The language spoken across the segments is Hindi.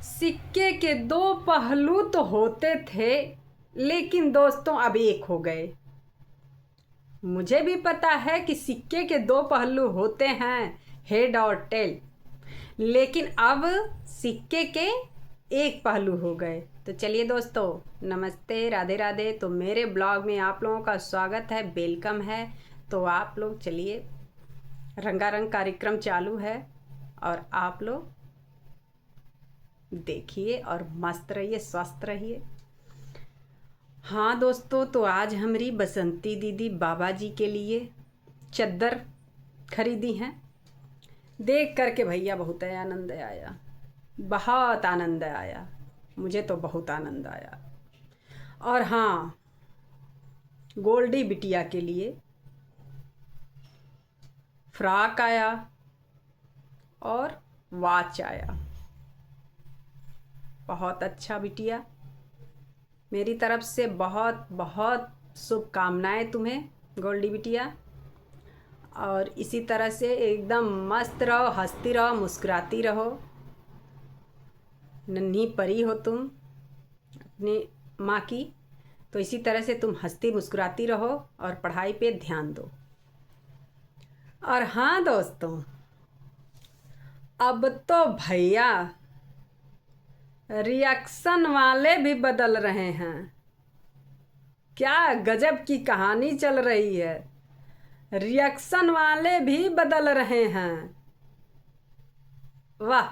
सिक्के के दो पहलू तो होते थे, लेकिन दोस्तों अब एक हो गए। मुझे भी पता है कि सिक्के के दो पहलू होते हैं, हेड और टेल, लेकिन अब सिक्के के एक पहलू हो गए। तो चलिए दोस्तों, नमस्ते, राधे राधे। तो मेरे ब्लॉग में आप लोगों का स्वागत है, वेलकम है। तो आप लोग चलिए, रंगारंग कार्यक्रम चालू है और आप लोग देखिए और मस्त रहिए, स्वस्थ रहिए। हाँ दोस्तों, तो आज हमारी बसंती दीदी बाबा जी के लिए चद्दर खरीदी हैं। देख करके भैया बहुत आनंद आया, बहुत आनंद आया। मुझे तो बहुत आनंद आया। और हाँ, गोल्डी बिटिया के लिए फ्रॉक आया और वॉच आया। बहुत अच्छा बिटिया, मेरी तरफ से बहुत बहुत शुभकामनाएं तुम्हें गोल्डी बिटिया। और इसी तरह से एकदम मस्त रहो, हंसती रहो, मुस्कुराती रहो। नन्ही परी हो तुम अपनी माँ की, तो इसी तरह से तुम हंसती मुस्कुराती रहो और पढ़ाई पे ध्यान दो। और हाँ दोस्तों, अब तो भैया रिएक्शन वाले भी बदल रहे हैं। क्या गजब की कहानी चल रही है। रिएक्शन वाले भी बदल रहे हैं। वाह,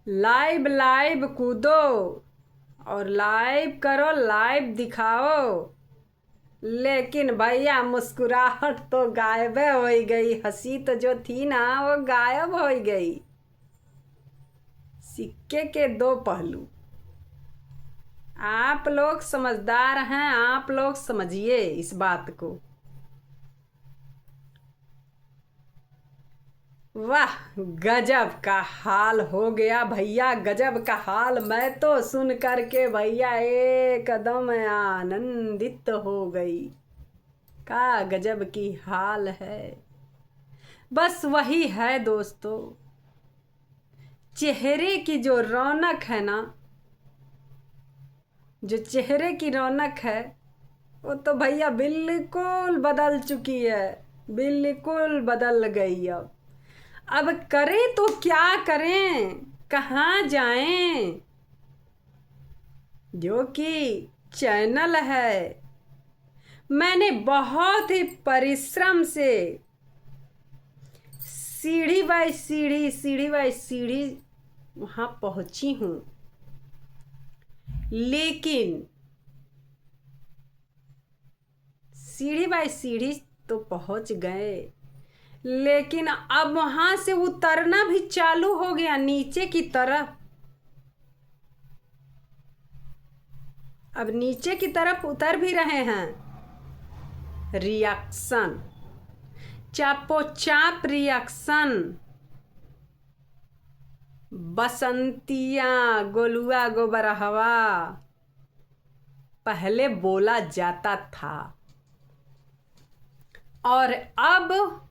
लाइव लाइव कूदो और लाइव करो, लाइव दिखाओ। लेकिन भैया मुस्कुराहट तो गायब हो गई, हंसी तो जो थी ना वो गायब हो गई। सिक्के के दो पहलू। आप लोग समझदार हैं, आप लोग समझिए इस बात को। वाह, गजब का हाल हो गया भैया, गजब का हाल। मैं तो सुन करके भैया एकदम आनंदित हो गई। का गजब की हाल है। बस वही है दोस्तों, चेहरे की जो रौनक है ना, जो चेहरे की रौनक है वो तो भैया बिल्कुल बदल चुकी है, बिल्कुल बदल गई। अब करें तो क्या करें, कहाँ जाएं। जो कि चैनल है, मैंने बहुत ही परिश्रम से सीढ़ी बाय सीढ़ी, सीढ़ी बाय सीढ़ी वहाँ पहुँची हूँ। लेकिन सीढ़ी बाय सीढ़ी तो पहुँच गए, लेकिन अब वहाँ से उतरना भी चालू हो गया नीचे की तरफ। अब नीचे की तरफ उतर भी रहे हैं। रिएक्शन, चापो चाप रिएक्शन। बसंतिया गोलुआ गोबरहवा पहले बोला जाता था, और अब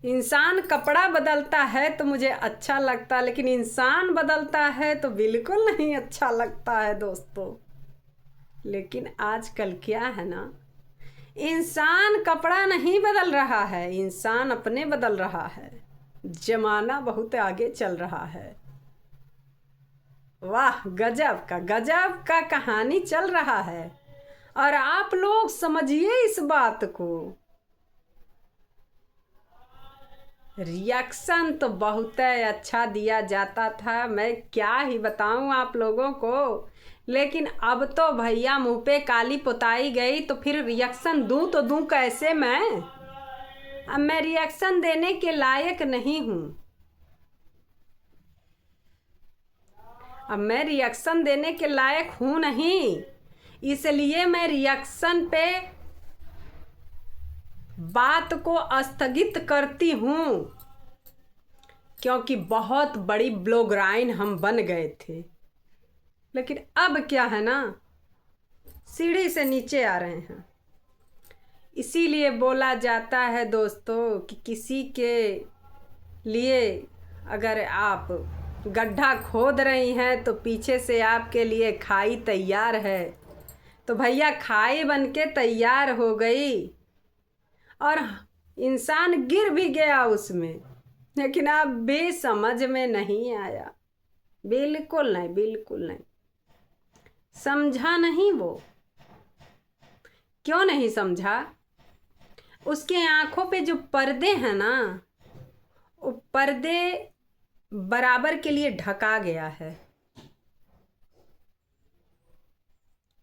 इंसान कपड़ा बदलता है तो मुझे अच्छा लगता, लेकिन इंसान बदलता है तो बिल्कुल नहीं अच्छा लगता है दोस्तों। लेकिन आजकल क्या है ना, इंसान कपड़ा नहीं बदल रहा है, इंसान अपने बदल रहा है। जमाना बहुत आगे चल रहा है। वाह, गजब का कहानी चल रहा है। और आप लोग समझिए इस बात को। रिएक्शन तो बहुत अच्छा दिया जाता था, मैं क्या ही बताऊं आप लोगों को। लेकिन अब तो भैया मुंह पे काली पुताई गई, तो फिर रिएक्शन दूं तो दूं कैसे मैं। अब मैं रिएक्शन देने के लायक नहीं हूं। अब मैं रिएक्शन देने के लायक हूं नहीं, इसलिए मैं रिएक्शन पे बात को स्थगित करती हूं। क्योंकि बहुत बड़ी ब्लॉगराइन हम बन गए थे, लेकिन अब क्या है ना, सीढ़ी से नीचे आ रहे हैं। इसीलिए बोला जाता है दोस्तों कि किसी के लिए अगर आप गड्ढा खोद रही हैं तो पीछे से आपके लिए खाई तैयार है। तो भैया खाई बन के तैयार हो गई और इंसान गिर भी गया उसमें, लेकिन आप बेसमझ में नहीं आया। बिल्कुल नहीं, बिल्कुल नहीं समझा। नहीं, वो क्यों नहीं समझा? उसके आंखों पे जो पर्दे हैं ना, वो पर्दे बराबर के लिए ढका गया है,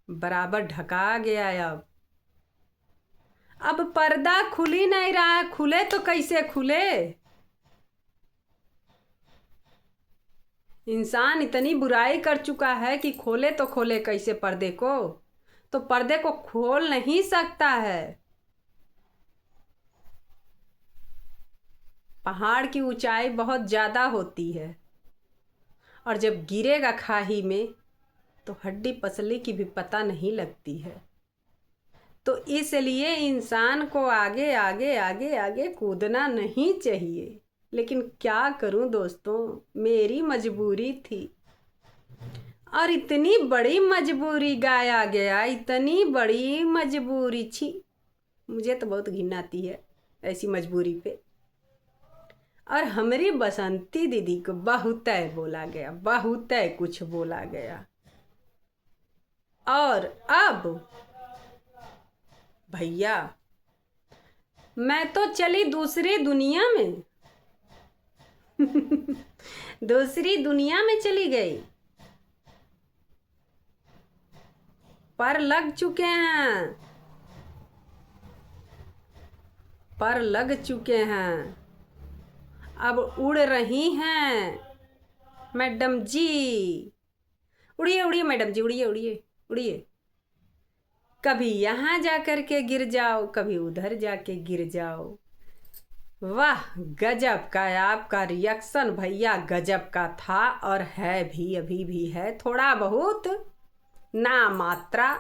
बराबर ढका गया है। अब पर्दा खुल ही नहीं रहा है। खुले तो कैसे खुले? इंसान इतनी बुराई कर चुका है कि खोले तो खोले कैसे पर्दे को? तो पर्दे को खोल नहीं सकता है। पहाड़ की ऊंचाई बहुत ज़्यादा होती है और जब गिरेगा खाई में तो हड्डी पसली की भी पता नहीं लगती है। तो इसलिए इंसान को आगे आगे आगे आगे कूदना नहीं चाहिए। लेकिन क्या करूं दोस्तों, मेरी मजबूरी थी और इतनी बड़ी मजबूरी गाया गया, इतनी बड़ी मजबूरी छी। मुझे तो बहुत घिन आती है ऐसी मजबूरी पे। और हमारी बसंती दीदी को बहुत बोला गया, बहुत कुछ बोला गया। और अब भैया मैं तो चली दूसरी दुनिया में दूसरी दुनिया में चली गई। पर लग चुके हैं, पर लग चुके हैं। अब उड़ रही हैं मैडम जी। उड़िए उड़िए मैडम जी, उड़िए उड़िए उड़िए। कभी यहाँ जा कर के गिर जाओ, कभी उधर जाके गिर जाओ। वाह, गजब का आपका रिएक्शन भैया, गजब का था और है भी, अभी भी है थोड़ा बहुत ना मात्रा।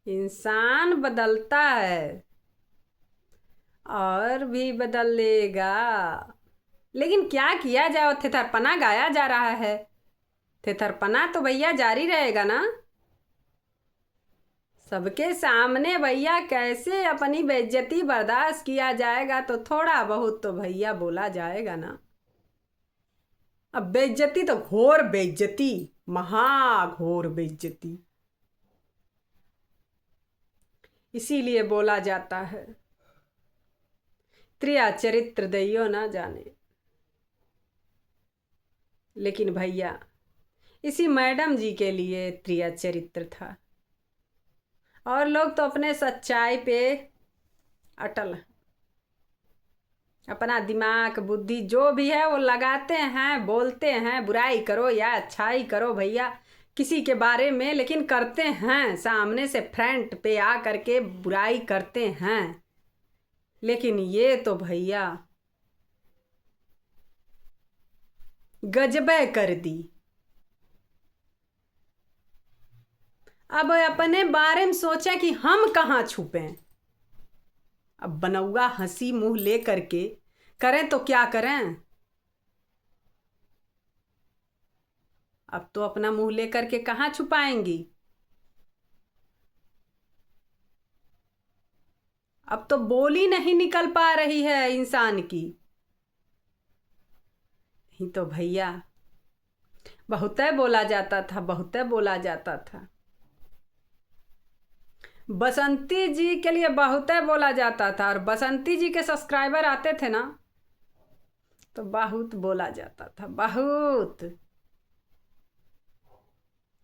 इंसान बदलता है और भी बदलेगा, लेकिन क्या किया जाए, थेथरपना गाया जा रहा है। थेथरपना तो भैया जारी रहेगा ना। सबके सामने भैया कैसे अपनी बेइज्जती बर्दाश्त किया जाएगा? तो थोड़ा बहुत तो भैया बोला जाएगा ना। अब बेइज्जती तो घोर बेइज्जती, महाघोर बेइज्जती, इसीलिए बोला जाता है त्रिया चरित्र दैयो ना जाने। लेकिन भैया इसी मैडम जी के लिए त्रिया चरित्र था और लोग तो अपने सच्चाई पे अटल हैं। अपना दिमाग बुद्धि जो भी है वो लगाते हैं, बोलते हैं बुराई करो या अच्छाई करो भैया किसी के बारे में, लेकिन करते हैं सामने से फ्रंट पे आ करके बुराई करते हैं। लेकिन ये तो भैया गजबे कर दी। अब अपने बारे में सोचा कि हम कहाँ छुपें। अब बनौआ हंसी मुंह ले करके करें तो क्या करें? अब तो अपना मुंह लेकर के कहाँ छुपाएंगी? अब तो बोली नहीं निकल पा रही है इंसान की। नहीं तो भैया बहुत बोला जाता था, बहुत बोला जाता था। बसंती जी के लिए बहुत बोला जाता था और बसंती जी के सब्सक्राइबर आते थे ना तो बहुत बोला जाता था, बहुत।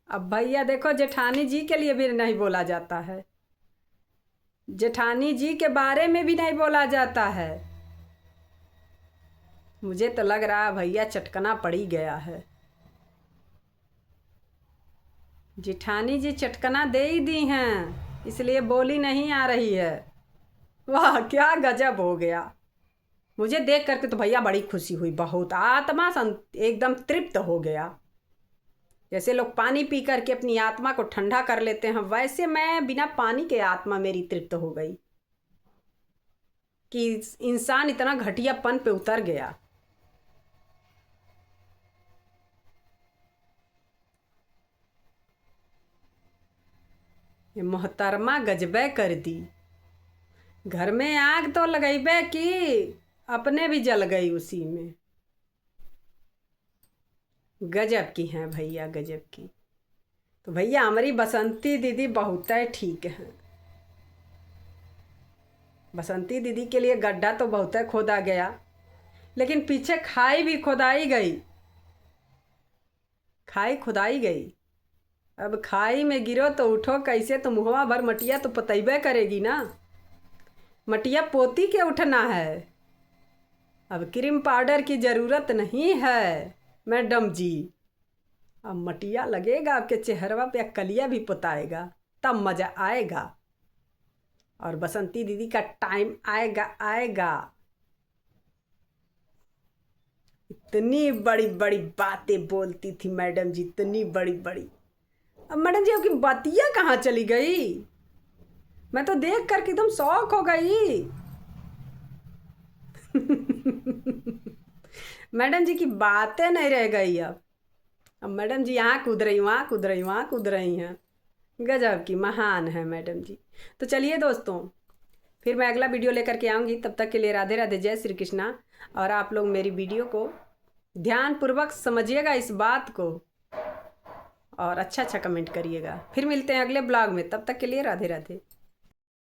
अब भैया देखो जेठानी जी के लिए भी नहीं बोला जाता है, जेठानी जी के बारे में भी नहीं बोला जाता है। मुझे तो लग रहा है भैया चटकना पड़ी गया है। जेठानी जी चटकना दे ही दी हैं, इसलिए बोली नहीं आ रही है। वाह क्या गजब हो गया। मुझे देख करके तो भैया बड़ी खुशी हुई, बहुत आत्मा एकदम तृप्त हो गया। जैसे लोग पानी पी करके अपनी आत्मा को ठंडा कर लेते हैं, वैसे मैं बिना पानी के आत्मा मेरी तृप्त हो गई। कि इंसान इतना घटियापन पे उतर गया। ये मोहतरमा गजबे कर दी, घर में आग तो लगैबे की, अपने भी जल गई उसी में। गजब की हैं भैया, गजब की। तो भैया हमारी बसंती दीदी बहुत ठीक है। बसंती दीदी के लिए गड्ढा तो बहुत खोदा गया, लेकिन पीछे खाई भी खुदाई गई। खाई खुदाई गई। अब खाई में गिरो तो उठो कैसे, तो मुहवा भर मटिया तो पतैबे करेगी ना। मटिया पोती के उठना है। अब क्रीम पाउडर की ज़रूरत नहीं है मैडम जी। अब मटिया लगेगा आपके चेहरवा पे, कलिया भी पुताएगा, तब मज़ा आएगा। और बसंती दीदी का टाइम आएगा आएगा। इतनी बड़ी बड़ी बातें बोलती थी मैडम जी, इतनी बड़ी बड़ी। अब मैडम जी आपकी बातियाँ कहाँ चली गई? मैं तो देख करके एकदम शौक हो गई। मैडम जी की बातें नहीं रह गई अब मैडम जी यहाँ कूद रही, वहाँ कूद रही, वहाँ कूद रही हैं। गजब की महान है मैडम जी। तो चलिए दोस्तों, फिर मैं अगला वीडियो लेकर के आऊँगी। तब तक के लिए राधे राधे, जय श्री कृष्णा। और आप लोग मेरी वीडियो को ध्यानपूर्वक समझिएगा इस बात को, और अच्छा अच्छा कमेंट करिएगा। फिर मिलते हैं अगले ब्लॉग में, तब तक के लिए राधे राधे।